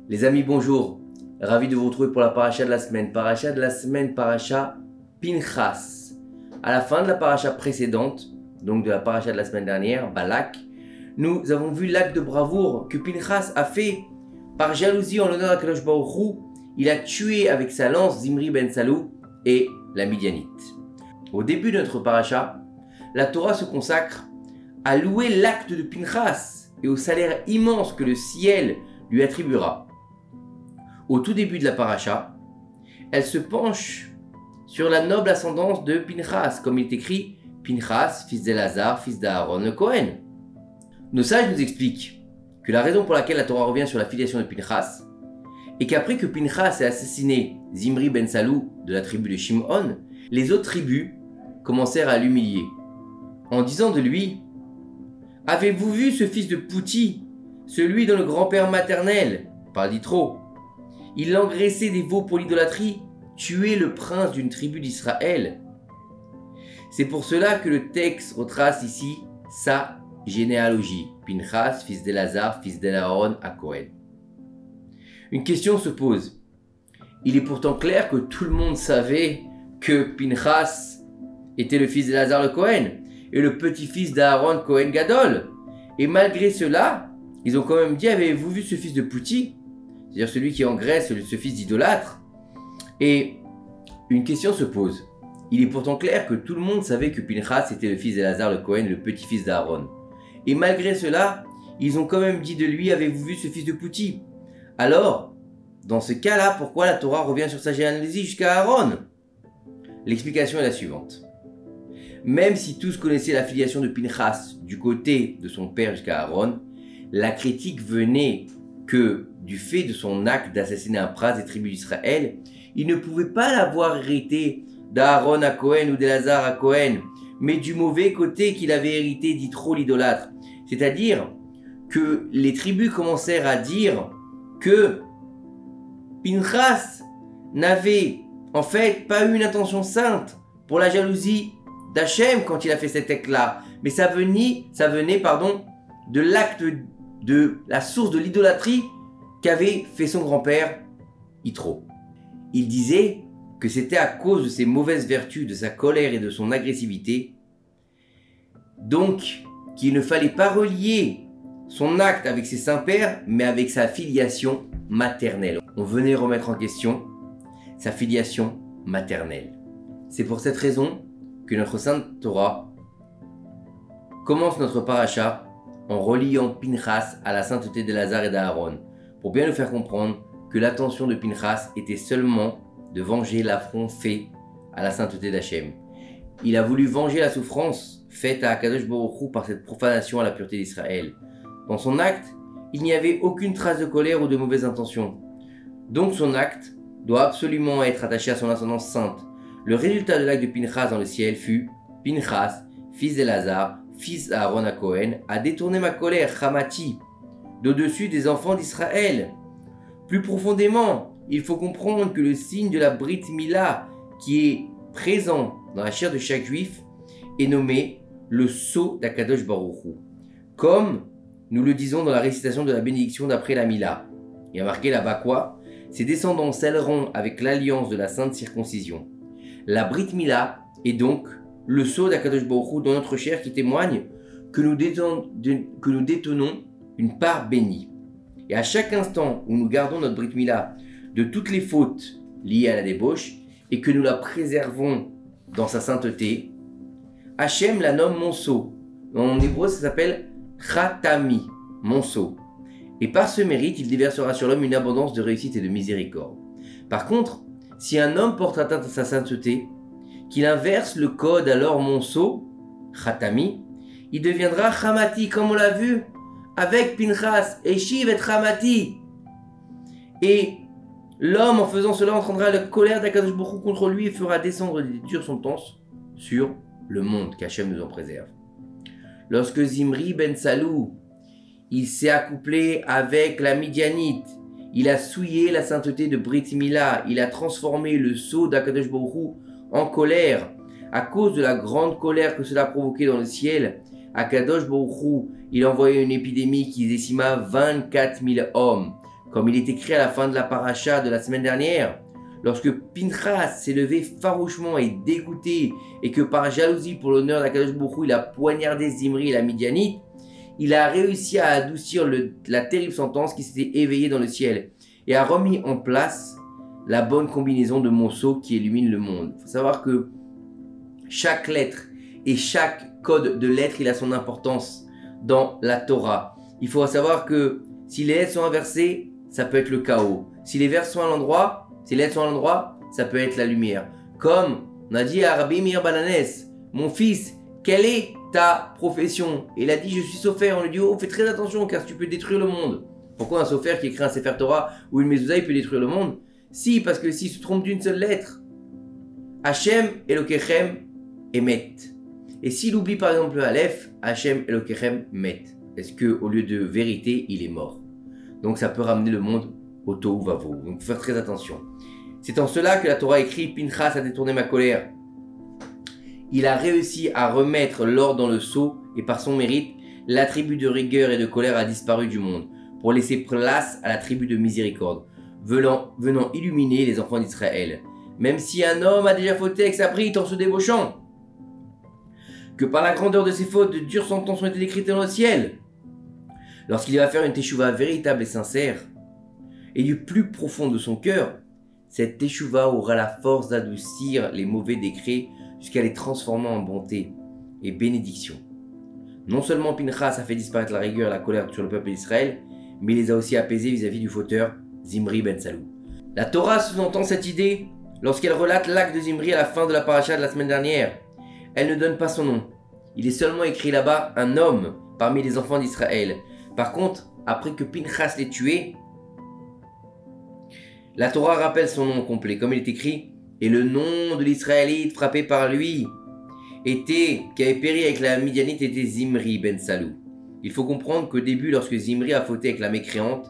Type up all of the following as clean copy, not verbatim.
Les amis, bonjour. Ravi de vous retrouver pour la paracha de la semaine. Paracha de la semaine, paracha Pinchas. À la fin de la paracha précédente, donc de la paracha de la semaine dernière, Balak, nous avons vu l'acte de bravoure que Pinchas a fait par jalousie en l'honneur d'Akadosh Baruch Hu. Il a tué avec sa lance Zimri ben Salou et la Midianite. Au début de notre paracha, la Torah se consacre à louer l'acte de Pinchas et au salaire immense que le ciel lui attribuera. Au tout début de la paracha, elle se penche sur la noble ascendance de Pinchas, comme il est écrit Pinchas, fils d'Elazar, fils d'Aaron le Kohen. Nos sages nous expliquent que la raison pour laquelle la Torah revient sur la filiation de Pinchas est qu'après que Pinchas ait assassiné Zimri ben Salou de la tribu de Shimon, les autres tribus commencèrent à l'humilier en disant de lui: avez-vous vu ce fils de Pouti, celui dont le grand-père maternel, parle d'Yitro, il engraissait des veaux pour l'idolâtrie, tué le prince d'une tribu d'Israël. C'est pour cela que le texte retrace ici sa généalogie. Pinchas, fils d'Elazar, fils d'Aaron à Kohen. Une question se pose. Il est pourtant clair que tout le monde savait que Pinchas était le fils d'Elazar le Kohen et le petit-fils d'Aaron Kohen Gadol. Et malgré cela, ils ont quand même dit: avez-vous vu ce fils de Pouti, c'est-à-dire celui qui engraisse ce fils d'idolâtre? Et une question se pose. Il est pourtant clair que tout le monde savait que Pinchas était le fils d'Elazar le Kohen, le petit-fils d'Aaron. Et malgré cela, ils ont quand même dit de lui: avez-vous vu ce fils de Pouti? Alors, dans ce cas-là, pourquoi la Torah revient sur sa généalogie jusqu'à Aaron? L'explication est la suivante. Même si tous connaissaient la filiation de Pinchas du côté de son père jusqu'à Aaron, la critique venait que, du fait de son acte d'assassiner un prince des tribus d'Israël, il ne pouvait pas l'avoir hérité d'Aaron à Kohen ou d'Elazar à Kohen, mais du mauvais côté qu'il avait hérité d'Yitro l'idolâtre. C'est-à-dire que les tribus commencèrent à dire que Pinchas n'avait en fait pas eu une intention sainte pour la jalousie d'Hachem quand il a fait cet acte-là, mais ça venait de l'acte de la source de l'idolâtrie qu'avait fait son grand-père Yitro. Il disait que c'était à cause de ses mauvaises vertus, de sa colère et de son agressivité, donc qu'il ne fallait pas relier son acte avec ses saints-pères, mais avec sa filiation maternelle. On venait remettre en question sa filiation maternelle. C'est pour cette raison que notre Sainte Torah commence notre paracha en reliant Pinchas à la sainteté d'Elazar et d'Aaron, pour bien nous faire comprendre que l'intention de Pinchas était seulement de venger l'affront fait à la sainteté d'Hachem. Il a voulu venger la souffrance faite à Akadosh Baruch Hu par cette profanation à la pureté d'Israël. Dans son acte, il n'y avait aucune trace de colère ou de mauvaise intention. Donc son acte doit absolument être attaché à son ascendance sainte. Le résultat de l'acte de Pinchas dans le ciel fut: Pinchas, fils d'Elazar, fils d'Aaron à Kohen, a détourné ma colère, Hamati, d'au-dessus des enfants d'Israël. Plus profondément, il faut comprendre que le signe de la Brit Mila, qui est présent dans la chair de chaque juif, est nommé le sceau d'Akadosh Baruch Hu, comme nous le disons dans la récitation de la bénédiction d'après la Mila. Il y a marqué là-bas quoi? Ses descendants scelleront avec l'alliance de la sainte circoncision. La Brit Mila est donc le sceau d'Akadosh Baruch Hu dans notre chair qui témoigne que nous détenons une part bénie. Et à chaque instant où nous gardons notre Brit Mila de toutes les fautes liées à la débauche et que nous la préservons dans sa sainteté, Hachem la nomme mon sceau. En hébreu, ça s'appelle Khatami, mon sceau. Et par ce mérite, il déversera sur l'homme une abondance de réussite et de miséricorde. Par contre, si un homme porte atteinte à sa sainteté, qu'il inverse le code alors mon sceau, Khatami, il deviendra Hamati, comme on l'a vu avec Pinchas, Eshiv et Hamati. Et l'homme, en faisant cela, entraînera la colère d'Akadosh Baruch Hu contre lui et fera descendre des dures sentences sur le monde, qu'Hachem nous en préserve. Lorsque Zimri ben Salou, il s'est accouplé avec la Midianite, il a souillé la sainteté de Brit Mila, il a transformé le sceau d'Akadosh Baruch Hu en colère. À cause de la grande colère que cela a provoqué dans le ciel, Akadosh Baruch Hu, il a envoyé une épidémie qui décima 24 000 hommes. comme il est écrit à la fin de la paracha de la semaine dernière. Lorsque Pinchas s'est levé farouchement et dégoûté, et que par jalousie pour l'honneur d'Akadosh Baruch Hu, il a poignardé Zimri et la Midianite, il a réussi à adoucir la terrible sentence qui s'était éveillée dans le ciel, et a remis en place la bonne combinaison de monceaux qui illumine le monde. Il faut savoir que chaque lettre et chaque code de lettres, il a son importance dans la Torah. Il faut savoir que si les lettres sont inversées, ça peut être le chaos. Si les vers sont à l'endroit, si les lettres sont à l'endroit, ça peut être la lumière. Comme on a dit à Rabbi Meir Bananes, mon fils, quelle est ta profession? Et il a dit, je suis sophère. On lui dit, oh, fais très attention car tu peux détruire le monde. Pourquoi un sophère qui écrit un Sefer Torah ou une mezouza, il peut détruire le monde? Si, parce que s'il se trompe d'une seule lettre, Hachem Elokechem Emet. Et s'il oublie par exemple le Aleph, Hachem Elokechem Met. Est-ce qu'au lieu de vérité, il est mort? Donc ça peut ramener le monde au tohu vavohu. Donc il faut faire très attention. C'est en cela que la Torah écrit, Pinchas a détourné ma colère. Il a réussi à remettre l'or dans le seau et par son mérite, l'attribut de rigueur et de colère a disparu du monde pour laisser place à l'attribut de miséricorde, venant illuminer les enfants d'Israël. Même si un homme a déjà fauté avec sa brite en se débauchant, que par la grandeur de ses fautes, de dures sentences ont été décrites dans le ciel. Lorsqu'il va faire une teshuva véritable et sincère, et du plus profond de son cœur, cette teshuva aura la force d'adoucir les mauvais décrets jusqu'à les transformer en bonté et bénédiction. Non seulement Pinchas a fait disparaître la rigueur et la colère sur le peuple d'Israël, mais il les a aussi apaisés vis-à-vis du fauteur Zimri ben Salou. La Torah sous-entend cette idée lorsqu'elle relate l'acte de Zimri à la fin de la paracha de la semaine dernière. Elle ne donne pas son nom. Il est seulement écrit là-bas un homme parmi les enfants d'Israël. Par contre, après que Pinchas l'ait tué, la Torah rappelle son nom complet, comme il est écrit, et le nom de l'Israélite frappé par lui qui avait péri avec la Midianite était Zimri ben Salou. Il faut comprendre qu'au début, lorsque Zimri a fauté avec la mécréante,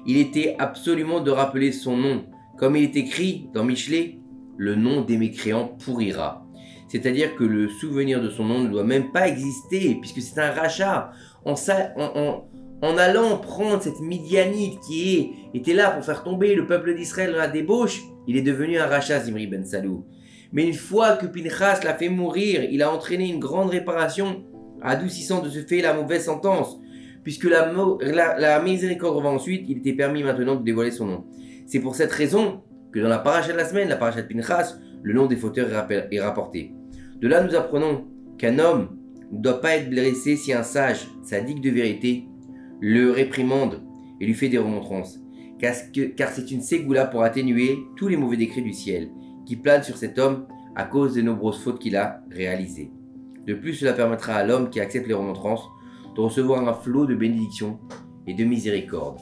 il était absolument de rappeler son nom. Comme il est écrit dans Michelet, le nom des mécréants pourrira. C'est-à-dire que le souvenir de son nom ne doit même pas exister, puisque c'est un rachat. En allant prendre cette Midianite qui était là pour faire tomber le peuple d'Israël dans la débauche, il est devenu un rachat, Zimri ben Salou. Mais une fois que Pinchas l'a fait mourir, il a entraîné une grande réparation, adoucissant de ce fait la mauvaise sentence. Puisque la miséricorde va ensuite, il était permis maintenant de dévoiler son nom. C'est pour cette raison que dans la paracha de la semaine, la paracha de Pinchas, le nom des fauteurs est rapporté. De là, nous apprenons qu'un homme ne doit pas être blessé si un sage, sadique de vérité, le réprimande et lui fait des remontrances. Car c'est une ségoula pour atténuer tous les mauvais décrets du ciel qui planent sur cet homme à cause des nombreuses fautes qu'il a réalisées. De plus, cela permettra à l'homme qui accepte les remontrances de recevoir un flot de bénédictions et de miséricorde.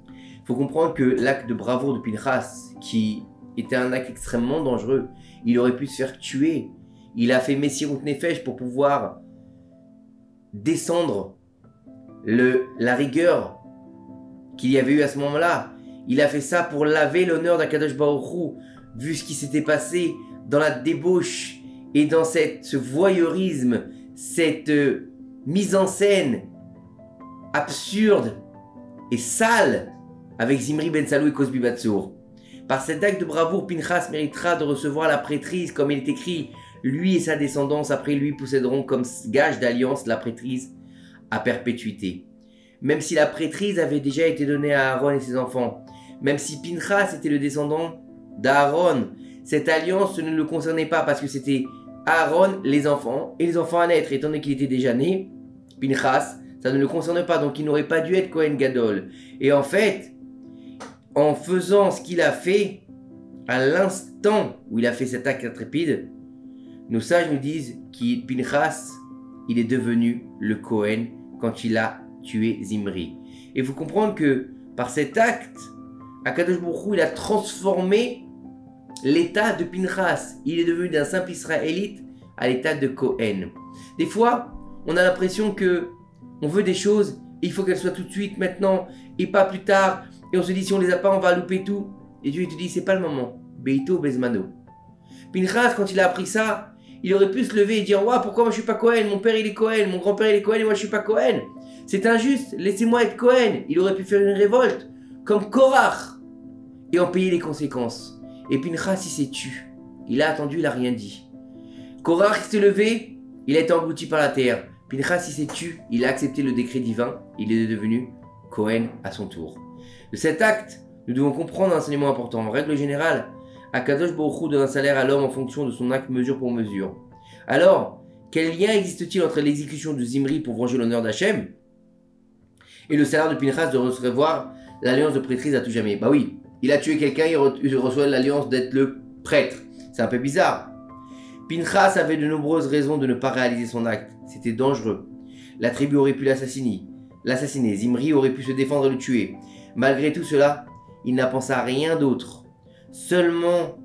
Il faut comprendre que l'acte de bravoure de Pinchas, qui était un acte extrêmement dangereux, il aurait pu se faire tuer. Il a fait Messirut Nefesh pour pouvoir descendre la rigueur qu'il y avait eu à ce moment-là. Il a fait ça pour laver l'honneur d'Akadosh Baruch Hu, vu ce qui s'était passé dans la débauche et dans ce voyeurisme, cette mise en scène absurde et sale avec Zimri ben Salou et Cosbi Batsour. Par cet acte de bravoure, Pinchas méritera de recevoir la prêtrise, comme il est écrit. Lui et sa descendance après lui posséderont comme gage d'alliance la prêtrise à perpétuité. Même si la prêtrise avait déjà été donnée à Aaron et ses enfants, même si Pinchas était le descendant d'Aaron, cette alliance ne le concernait pas parce que c'était Aaron, les enfants et les enfants à naître. Étant donné qu'il était déjà né, Pinchas, ça ne le concerne pas, donc il n'aurait pas dû être Kohen Gadol. Et en fait, en faisant ce qu'il a fait, à l'instant où il a fait cet acte intrépide, nos sages nous disent que Pinchas, il est devenu le Kohen quand il a tué Zimri. Et il faut comprendre que par cet acte, Akadosh Baruch Hu, il a transformé l'état de Pinchas. Il est devenu d'un simple Israélite à l'état de Kohen. Des fois, on a l'impression que on veut des choses et il faut qu'elles soient tout de suite, maintenant, et pas plus tard. Et on se dit, si on les a pas, on va louper tout. Et Dieu te dit, c'est pas le moment. Beito Bezmano. Pinchas, quand il a appris ça, il aurait pu se lever et dire, ouais, pourquoi moi je suis pas Kohen? Mon père il est Kohen, mon grand-père il est Kohen et moi je suis pas Kohen. C'est injuste, laissez-moi être Kohen. Il aurait pu faire une révolte comme Korach, et en payer les conséquences. Et Pinchas, il s'est tu. Il a attendu, il n'a rien dit. Korach s'est levé, il a été englouti par la terre. Pinchas, il s'est tu, il a accepté le décret divin, il est devenu Cohen à son tour. De cet acte, nous devons comprendre un enseignement important. En règle générale, Akadosh Baruch Hu donne un salaire à l'homme en fonction de son acte mesure pour mesure. Alors, quel lien existe-t-il entre l'exécution de Zimri pour venger l'honneur d'Hachem et le salaire de Pinchas de recevoir l'alliance de prêtrise à tout jamais? Bah oui, il a tué quelqu'un, il reçoit l'alliance d'être le prêtre. C'est un peu bizarre. Pinchas avait de nombreuses raisons de ne pas réaliser son acte. C'était dangereux. La tribu aurait pu l'assassiner. Zimri aurait pu se défendre et le tuer. Malgré tout cela, il n'a pensé à rien d'autre. Seulement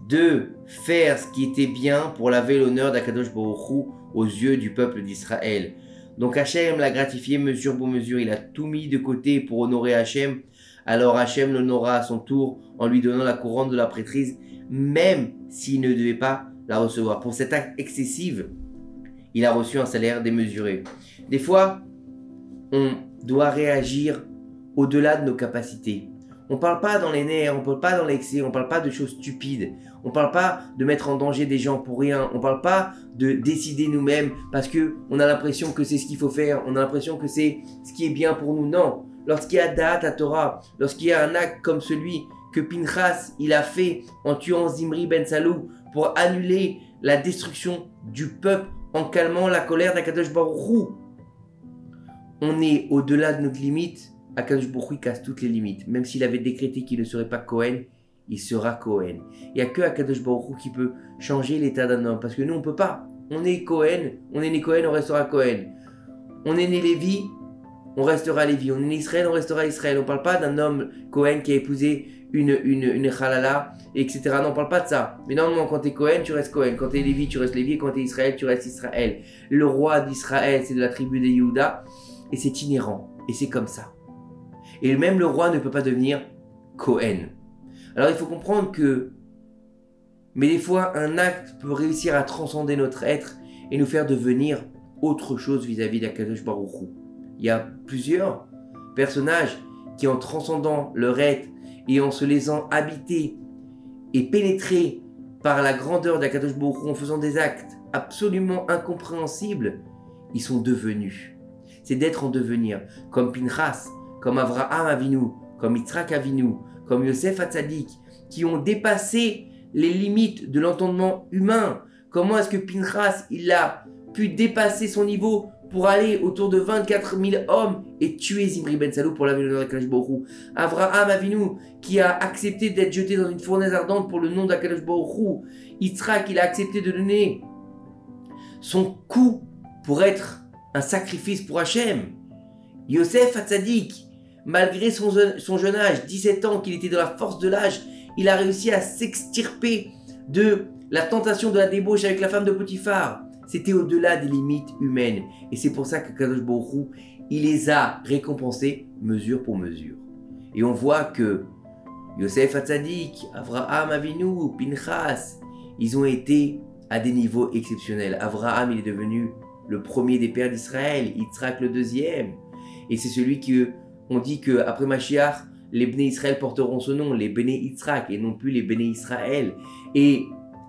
de faire ce qui était bien pour laver l'honneur d'Akadosh Baruch Hu aux yeux du peuple d'Israël. Donc Hachem l'a gratifié mesure pour mesure. Il a tout mis de côté pour honorer Hachem. Alors Hachem l'honora à son tour en lui donnant la couronne de la prêtrise, même s'il ne devait pas la recevoir. Pour cet acte excessif, il a reçu un salaire démesuré. Des fois, on doit réagir au-delà de nos capacités. On ne parle pas dans les nerfs, on ne parle pas dans l'excès, on ne parle pas de choses stupides. On ne parle pas de mettre en danger des gens pour rien. On ne parle pas de décider nous-mêmes parce qu'on a l'impression que c'est ce qu'il faut faire. On a l'impression que c'est ce qui est bien pour nous. Non. Lorsqu'il y a Da'at Torah, lorsqu'il y a un acte comme celui que Pinchas il a fait en tuant Zimri ben Salou pour annuler la destruction du peuple en calmant la colère d'Akadosh Baruch Hu, on est au-delà de notre limite. Akadosh Baruch Hu casse toutes les limites. Même s'il avait décrété qu'il ne serait pas Cohen, il sera Cohen. Il n'y a que Akadosh Baruch Hu qui peut changer l'état d'un homme. Parce que nous, on ne peut pas. On est Cohen, on est né Cohen, on restera Cohen. On est né Lévi, on restera Lévi. On est né Israël, on restera Israël. On ne parle pas d'un homme Cohen qui a épousé une halala, etc. Non, on ne parle pas de ça. Mais normalement, quand tu es Cohen, tu restes Cohen. Quand tu es Lévi, tu restes Lévi. Et quand tu es Israël, tu restes Israël. Le roi d'Israël, c'est de la tribu de Yehuda. Et c'est inhérent. Et c'est comme ça. Et même le roi ne peut pas devenir Cohen. Alors il faut comprendre que, mais des fois, un acte peut réussir à transcender notre être et nous faire devenir autre chose vis-à-vis d'Akadosh Baruch Hu. Il y a plusieurs personnages qui, en transcendant leur être et en se laissant habiter et pénétrer par la grandeur d'Akadosh Baruch Hu, en faisant des actes absolument incompréhensibles, ils sont devenus. C'est d'être en devenir, comme Pinchas, comme Avraham Avinu, comme Yitzhak Avinu, comme Yosef Hatzadik, qui ont dépassé les limites de l'entendement humain. Comment est-ce que Pinchas, il a pu dépasser son niveau pour aller autour de 24 000 hommes et tuer Zimri ben Salou pour laver l'honneur d'Akadosh Baruch Hu. Avraham Avinu, qui a accepté d'être jeté dans une fournaise ardente pour le nom d'Akadosh Baruch Hu. Yitzhak, il a accepté de donner son coup pour être un sacrifice pour Hachem. Yosef Hatzadik, malgré son jeune âge, 17 ans, qu'il était dans la force de l'âge, il a réussi à s'extirper de la tentation de la débauche avec la femme de Potiphar. C'était au-delà des limites humaines. Et c'est pour ça que Kadosh Baruch Hu, il les a récompensés mesure pour mesure. Et on voit que Yosef Hatzadik, Avraham Avinu, Pinchas, ils ont été à des niveaux exceptionnels. Avraham, il est devenu le premier des pères d'Israël, Yitzhak le deuxième. Et c'est celui que on dit qu'après Mashiach, les Béné Israël porteront ce nom, les Béné Yitzhak, et non plus les Béné Israël. Et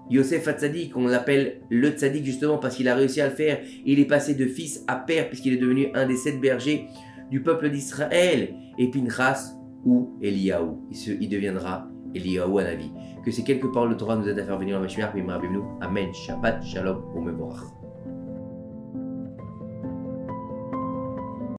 Yosef Hatzadik, on l'appelle le Tzadik justement parce qu'il a réussi à le faire. Il est passé de fils à père puisqu'il est devenu un des 7 bergers du peuple d'Israël. Et Pinchas ou Eliyahu, il deviendra Eliyahu Hanavi. Que ces quelques paroles de Torah nous aident à faire venir le Mashiach. Amen. Shabbat Shalom Umevorach.